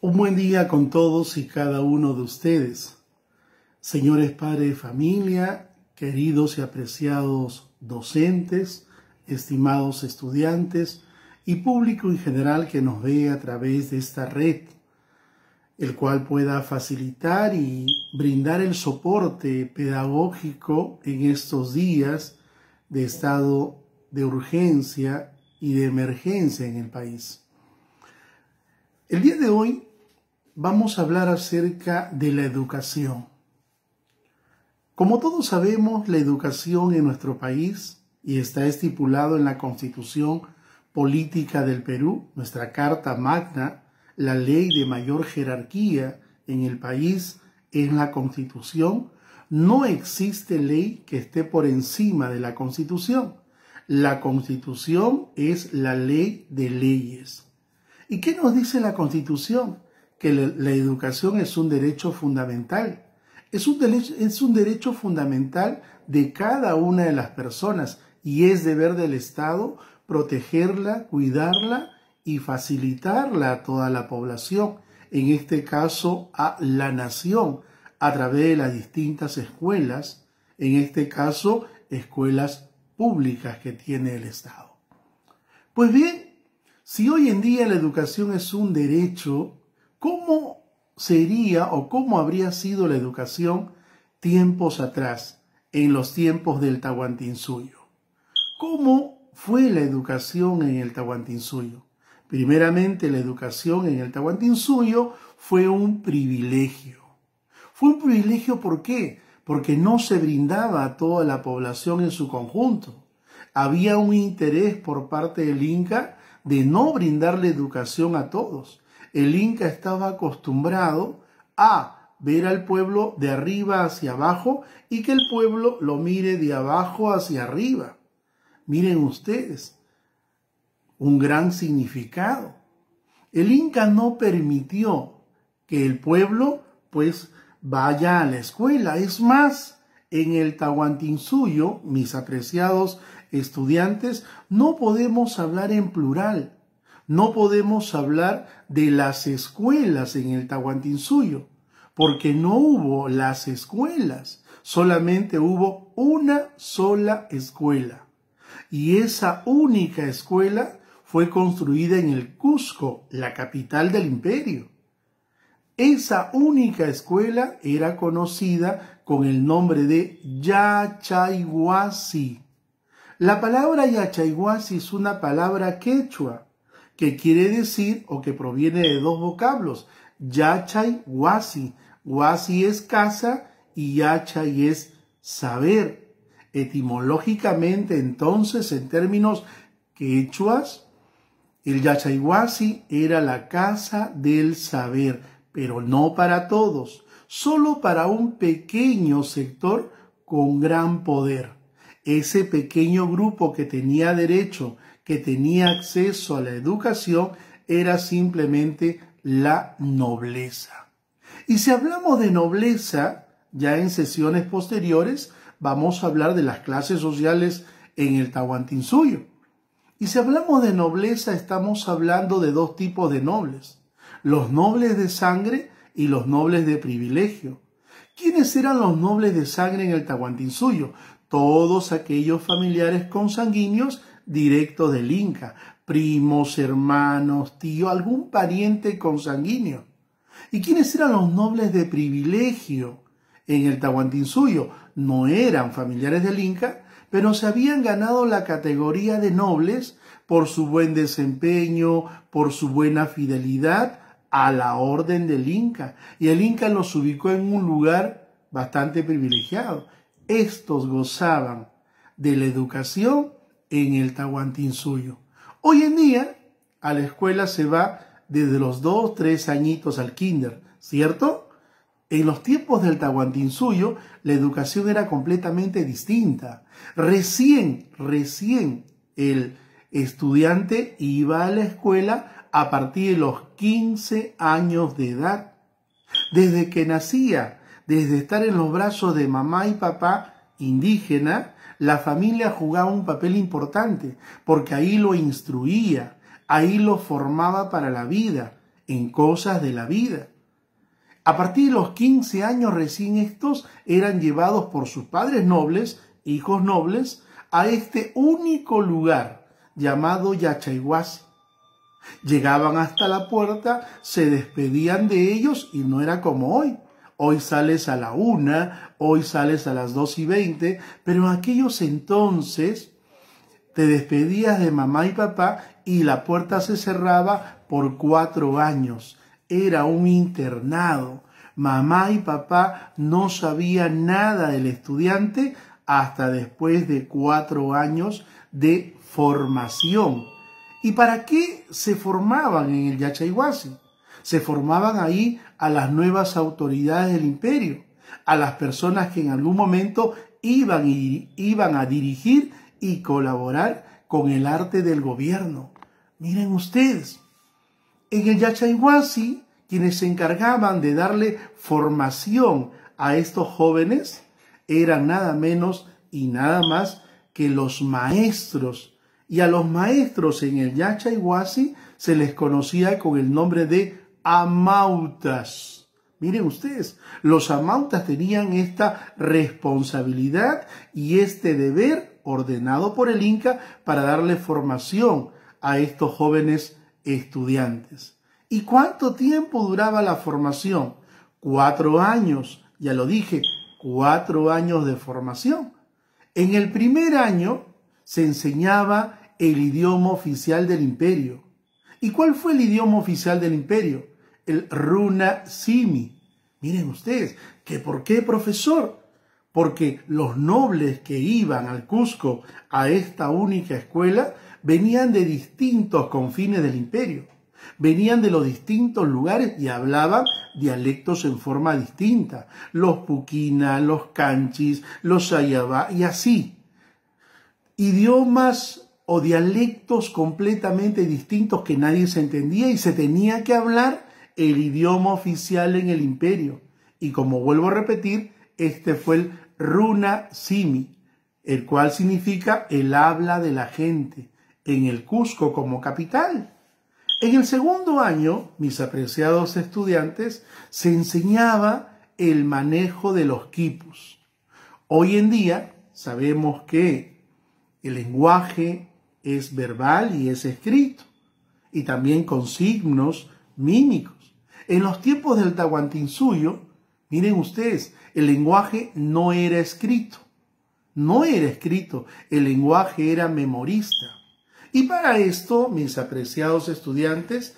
Un buen día con todos y cada uno de ustedes. Señores padres de familia, queridos y apreciados docentes, estimados estudiantes y público en general que nos ve a través de esta red, el cual pueda facilitar y brindar el soporte pedagógico en estos días de estado de urgencia y de emergencia en el país. El día de hoy vamos a hablar acerca de la educación. Como todos sabemos, la educación en nuestro país, y está estipulado en la Constitución Política del Perú, nuestra Carta Magna, la ley de mayor jerarquía en el país es la Constitución. No existe ley que esté por encima de la Constitución. La Constitución es la ley de leyes. ¿Y qué nos dice la Constitución? Que la educación es un derecho fundamental. Es un derecho fundamental de cada una de las personas y es deber del Estado protegerla, cuidarla y facilitarla a toda la población, en este caso a la nación, a través de las distintas escuelas, en este caso escuelas públicas que tiene el Estado. Pues bien, si hoy en día la educación es un derecho, ¿cómo sería o cómo habría sido la educación tiempos atrás, en los tiempos del Tahuantinsuyo? ¿Cómo fue la educación en el Tahuantinsuyo? Primeramente, la educación en el Tahuantinsuyo fue un privilegio. Fue un privilegio, ¿por qué? Porque no se brindaba a toda la población en su conjunto. Había un interés por parte del Inca de no brindarle educación a todos. El Inca estaba acostumbrado a ver al pueblo de arriba hacia abajo y que el pueblo lo mire de abajo hacia arriba. Miren ustedes, un gran significado. El Inca no permitió que el pueblo vaya a la escuela. Es más, en el Tahuantinsuyo, mis apreciados estudiantes, no podemos hablar en plural. No podemos hablar de las escuelas en el Tahuantinsuyo, porque no hubo las escuelas, solamente hubo una sola escuela. Y esa única escuela fue construida en el Cusco, la capital del imperio. Esa única escuela era conocida con el nombre de Yachayhuasi. La palabra Yachayhuasi es una palabra quechua, que quiere decir o que proviene de dos vocablos, yachay, huasi. Huasi es casa y yachay es saber. Etimológicamente, entonces, en términos quechuas, el yachayhuasi era la casa del saber, pero no para todos, solo para un pequeño sector con gran poder. Ese pequeño grupo que tenía derecho, que tenía acceso a la educación, era simplemente la nobleza. Y si hablamos de nobleza, ya en sesiones posteriores vamos a hablar de las clases sociales en el Tahuantinsuyo. Y si hablamos de nobleza, estamos hablando de dos tipos de nobles: los nobles de sangre y los nobles de privilegio. ¿Quiénes eran los nobles de sangre en el Tahuantinsuyo? Todos aquellos familiares consanguíneos directos del Inca, primos, hermanos, tíos, algún pariente consanguíneo. ¿Y quiénes eran los nobles de privilegio en el Tahuantinsuyo? No eran familiares del Inca, pero se habían ganado la categoría de nobles por su buen desempeño, por su buena fidelidad a la orden del Inca. Y el Inca los ubicó en un lugar bastante privilegiado. Estos gozaban de la educación en el Tahuantinsuyo. Hoy en día a la escuela se va desde los 2, 3 añitos al kinder, ¿cierto? En los tiempos del Tahuantinsuyo la educación era completamente distinta. Recién el estudiante iba a la escuela a partir de los 15 años de edad. Desde que nacía, desde estar en los brazos de mamá y papá indígena, la familia jugaba un papel importante, porque ahí lo instruía, ahí lo formaba para la vida. en cosas de la vida. A partir de los 15 años recién estos eran llevados por sus padres nobles, hijos nobles, a este único lugar llamado Yachaywasi. Llegaban hasta la puerta, se despedían de ellos y no era como hoy. Hoy sales a la 1, hoy sales a las 2:20, pero en aquellos entonces te despedías de mamá y papá y la puerta se cerraba por 4 años. Era un internado. Mamá y papá no sabían nada del estudiante hasta después de 4 años de formación. ¿Y para qué se formaban en el Yachaywasi? Se formaban ahí a las nuevas autoridades del imperio, a las personas que en algún momento iban a dirigir y colaborar con el arte del gobierno. Miren ustedes, en el Yachaywasi, quienes se encargaban de darle formación a estos jóvenes eran nada menos y nada más que los maestros. Y a los maestros en el Yachaywasi se les conocía con el nombre de amautas. Miren ustedes, los amautas tenían esta responsabilidad y este deber ordenado por el Inca para darle formación a estos jóvenes estudiantes. ¿Y cuánto tiempo duraba la formación? 4 años, ya lo dije, 4 años de formación. En el primer año se enseñaba el idioma oficial del imperio. ¿Y cuál fue el idioma oficial del imperio? El Runa Simi. Miren ustedes, ¿por qué, profesor? Porque los nobles que iban al Cusco a esta única escuela venían de distintos confines del imperio. Venían de los distintos lugares y hablaban dialectos en forma distinta. Los puquina, los canchis, los ayabá y así. Idiomas o dialectos completamente distintos que nadie se entendía y se tenía que hablar el idioma oficial en el imperio. Y como vuelvo a repetir, este fue el Runa Simi, el cual significa el habla de la gente, en el Cusco como capital. En el segundo año, mis apreciados estudiantes, se enseñaba el manejo de los quipus. Hoy en día sabemos que el lenguaje es verbal y es escrito, y también con signos mímicos. En los tiempos del Tahuantinsuyo, miren ustedes, el lenguaje no era escrito. No era escrito, el lenguaje era memorista. Y para esto, mis apreciados estudiantes,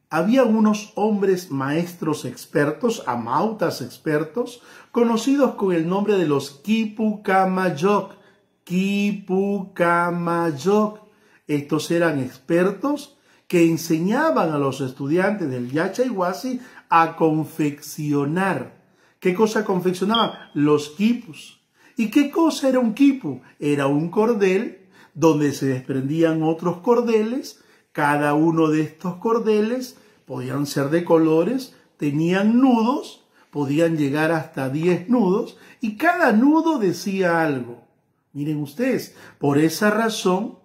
había unos hombres maestros expertos, amautas expertos, conocidos con el nombre de los Quipu Camayok. Quipu Camayok. Estos eran expertos que enseñaban a los estudiantes del Yachaywasi a confeccionar. ¿Qué cosa confeccionaban? Los quipus. ¿Y qué cosa era un quipu? Era un cordel donde se desprendían otros cordeles. Cada uno de estos cordeles podían ser de colores, tenían nudos, podían llegar hasta 10 nudos y cada nudo decía algo. Miren ustedes, por esa razón,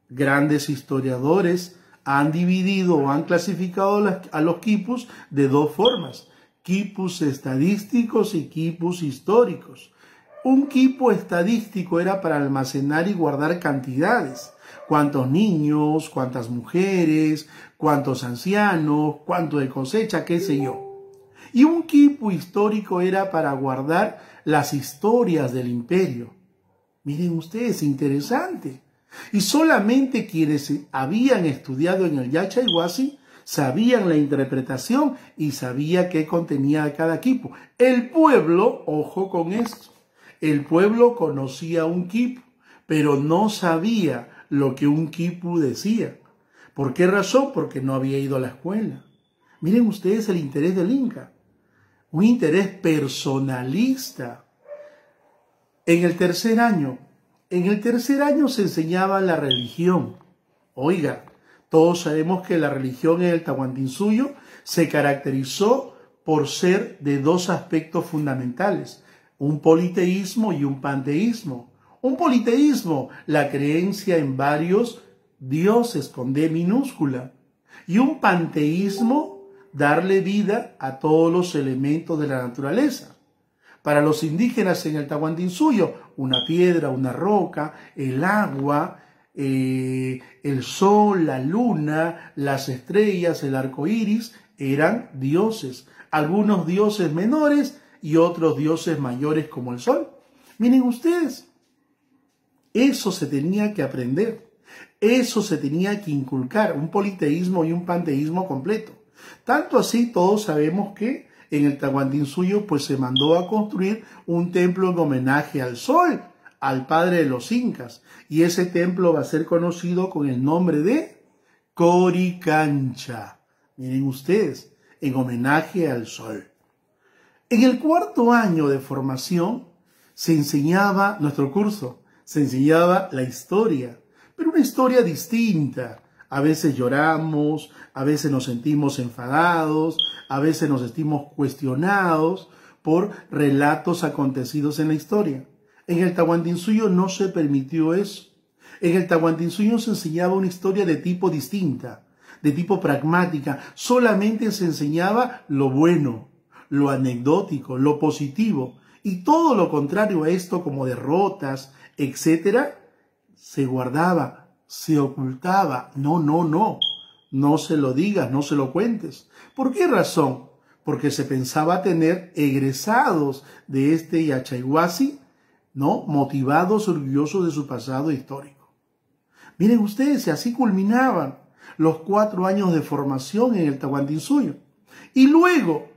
grandes historiadores han dividido o han clasificado a los quipus de 2 formas. Quipus estadísticos y quipus históricos. Un quipu estadístico era para almacenar y guardar cantidades. Cuántos niños, cuántas mujeres, cuántos ancianos, cuánto de cosecha, qué sé yo. Y un quipu histórico era para guardar las historias del imperio. Miren ustedes, interesante. Y solamente quienes habían estudiado en el Yachaywasi sabían la interpretación y sabía qué contenía cada quipu. El pueblo, ojo con esto, el pueblo conocía un quipu, pero no sabía lo que un quipu decía. ¿Por qué razón? Porque no había ido a la escuela. Miren ustedes el interés del Inca, un interés personalista. En el tercer año se enseñaba la religión. Oiga, todos sabemos que la religión en el Tahuantinsuyo se caracterizó por ser de 2 aspectos fundamentales, un politeísmo y un panteísmo. Un politeísmo, la creencia en varios dioses con D minúscula, y un panteísmo, darle vida a todos los elementos de la naturaleza. Para los indígenas en el Tahuantinsuyo, una piedra, una roca, el agua, el sol, la luna, las estrellas, el arco iris, eran dioses. Algunos dioses menores y otros dioses mayores como el sol. Miren ustedes, eso se tenía que aprender, eso se tenía que inculcar, un politeísmo y un panteísmo completo. Tanto así, todos sabemos que en el Tahuantinsuyo pues se mandó a construir un templo en homenaje al sol, al padre de los incas, y ese templo va a ser conocido con el nombre de Coricancha. Miren ustedes, en homenaje al sol. En el cuarto año de formación se enseñaba nuestro curso, se enseñaba la historia, pero una historia distinta. A veces lloramos, a veces nos sentimos enfadados, a veces nos sentimos cuestionados por relatos acontecidos en la historia. En el Tahuantinsuyo no se permitió eso. En el Tahuantinsuyo se enseñaba una historia de tipo distinta, de tipo pragmática. Solamente se enseñaba lo bueno, lo anecdótico, lo positivo. Y todo lo contrario a esto, como derrotas, etcétera, se guardaba, se ocultaba. No se lo digas, no se lo cuentes. ¿Por qué razón? Porque se pensaba tener egresados de este Yachaywasi, ¿no?, motivados, orgullosos de su pasado histórico. Miren ustedes, y así culminaban los 4 años de formación en el Tahuantinsuyo. Y luego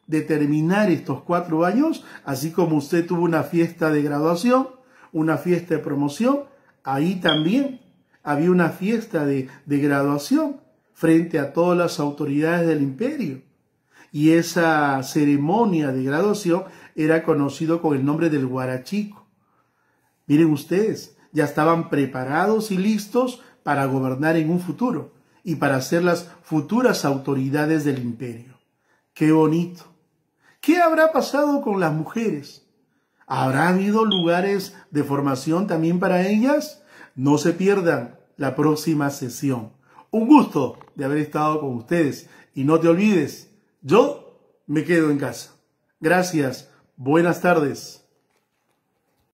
de terminar estos 4 años, así como usted tuvo una fiesta de graduación, una fiesta de promoción, ahí también había una fiesta de graduación frente a todas las autoridades del imperio. Y esa ceremonia de graduación era conocido con el nombre del Huarachico. Miren ustedes, ya estaban preparados y listos para gobernar en un futuro y para ser las futuras autoridades del imperio. ¡Qué bonito! ¿Qué habrá pasado con las mujeres? ¿Habrá habido lugares de formación también para ellas? No se pierdan la próxima sesión. Un gusto de haber estado con ustedes. Y no te olvides, yo me quedo en casa. Gracias. Buenas tardes.